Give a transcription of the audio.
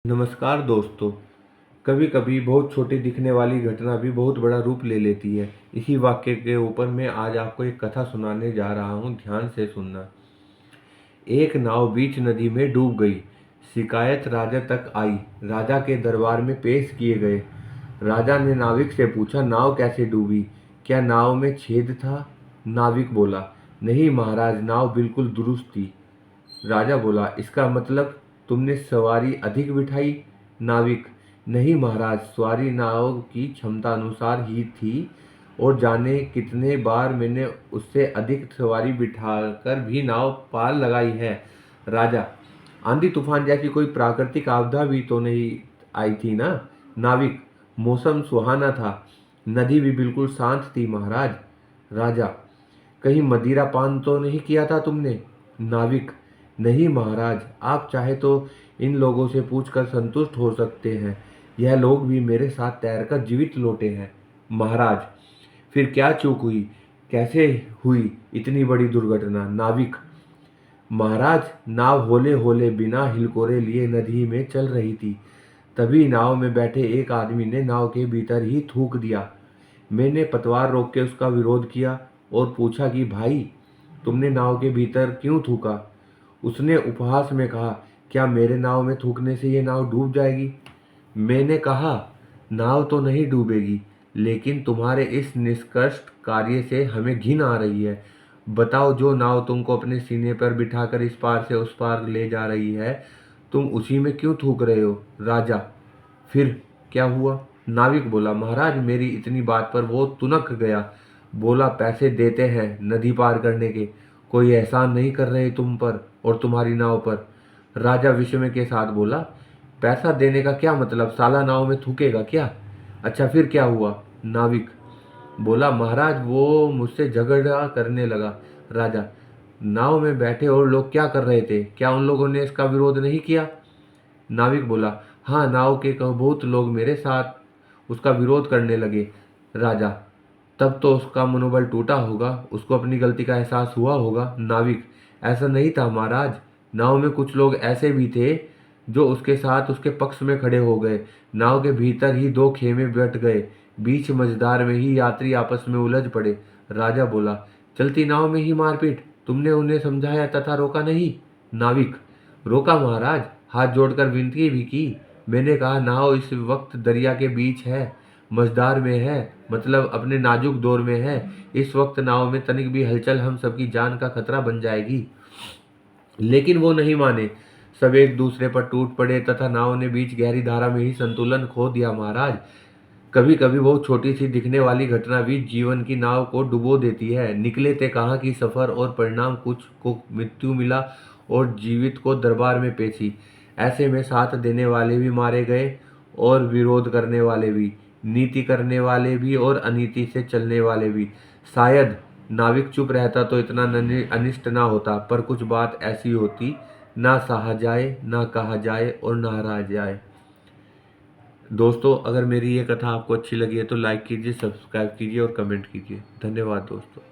नमस्कार दोस्तों। कभी कभी बहुत छोटी दिखने वाली घटना भी बहुत बड़ा रूप ले लेती है। इसी वाक्य के ऊपर मैं आज आपको एक कथा सुनाने जा रहा हूँ, ध्यान से सुनना। एक नाव बीच नदी में डूब गई। शिकायत राजा तक आई। राजा के दरबार में पेश किए गए। राजा ने नाविक से पूछा, नाव कैसे डूबी? क्या नाव में छेद था? नाविक बोला, नहीं महाराज, नाव बिल्कुल दुरुस्त थी। राजा बोला, इसका मतलब तुमने सवारी अधिक बिठाई? नाविक, नहीं महाराज, सवारी नाव की क्षमता अनुसार ही थी और जाने कितने बार मैंने उससे अधिक सवारी बिठाकर भी नाव पार लगाई है। राजा, आंधी तूफान जैसी कोई प्राकृतिक आपदा भी तो नहीं आई थी ना? नाविक, मौसम सुहाना था, नदी भी बिल्कुल शांत थी महाराज। राजा, कहीं मदिरा पान तो नहीं किया था तुमने? नाविक, नहीं महाराज, आप चाहे तो इन लोगों से पूछकर संतुष्ट हो सकते हैं। यह लोग भी मेरे साथ तैरकर जीवित लौटे हैं। महाराज, फिर क्या चूक हुई? कैसे हुई इतनी बड़ी दुर्घटना? नाविक, महाराज, नाव होले होले बिना हिलकोरे लिए नदी में चल रही थी। तभी नाव में बैठे एक आदमी ने नाव के भीतर ही थूक दिया। मैंने पतवार रोक के उसका विरोध किया और पूछा कि भाई, तुमने नाव के भीतर क्यों थूका? उसने उपहास में कहा, क्या मेरे नाव में थूकने से ये नाव डूब जाएगी? मैंने कहा, नाव तो नहीं डूबेगी, लेकिन तुम्हारे इस निष्कर्ष कार्य से हमें घिन आ रही है। बताओ, जो नाव तुमको अपने सीने पर बिठाकर इस पार से उस पार ले जा रही है, तुम उसी में क्यों थूक रहे हो? राजा, फिर क्या हुआ? नाविक बोला, महाराज, मेरी इतनी बात पर वो तुनक गया। बोला, पैसे देते हैं नदी पार करने के, कोई एहसान नहीं कर रहे तुम पर और तुम्हारी नाव पर। राजा विस्मय के साथ बोला, पैसा देने का क्या मतलब? साला नाव में थूकेगा क्या? अच्छा, फिर क्या हुआ? नाविक बोला, महाराज, वो मुझसे झगड़ा करने लगा। राजा, नाव में बैठे और लोग क्या कर रहे थे? क्या उन लोगों ने इसका विरोध नहीं किया? नाविक बोला, हाँ, नाव के बहुत लोग मेरे साथ उसका विरोध करने लगे। राजा, तब तो उसका मनोबल टूटा होगा, उसको अपनी गलती का एहसास हुआ होगा। नाविक, ऐसा नहीं था महाराज, नाव में कुछ लोग ऐसे भी थे जो उसके साथ उसके पक्ष में खड़े हो गए। नाव के भीतर ही दो खेमे बट गए। बीच मझधार में ही यात्री आपस में उलझ पड़े। राजा बोला, चलती नाव में ही मारपीट? तुमने उन्हें समझाया तथा रोका नहीं? नाविक, रोका महाराज, हाथ जोड़कर विनती भी की। मैंने कहा, नाव इस वक्त दरिया के बीच है, मझधार में है, मतलब अपने नाजुक दौर में है। इस वक्त नाव में तनिक भी हलचल हम सबकी जान का खतरा बन जाएगी। लेकिन वो नहीं माने। सब एक दूसरे पर टूट पड़े तथा नाव ने बीच गहरी धारा में ही संतुलन खो दिया। महाराज, कभी कभी बहुत छोटी सी दिखने वाली घटना भी जीवन की नाव को डुबो देती है। निकले थे कहाँ की सफर और परिणाम, कुछ को मृत्यु मिला और जीवित को दरबार में पेशी। ऐसे में साथ देने वाले भी मारे गए और विरोध करने वाले भी, नीति करने वाले भी और अनीति से चलने वाले भी। शायद नाविक चुप रहता तो इतना अनिष्ट ना होता, पर कुछ बात ऐसी होती, ना सहा जाए, ना कहा जाए और ना रहा जाए। दोस्तों, अगर मेरी ये कथा आपको अच्छी लगी है तो लाइक कीजिए, सब्सक्राइब कीजिए और कमेंट कीजिए। धन्यवाद दोस्तों।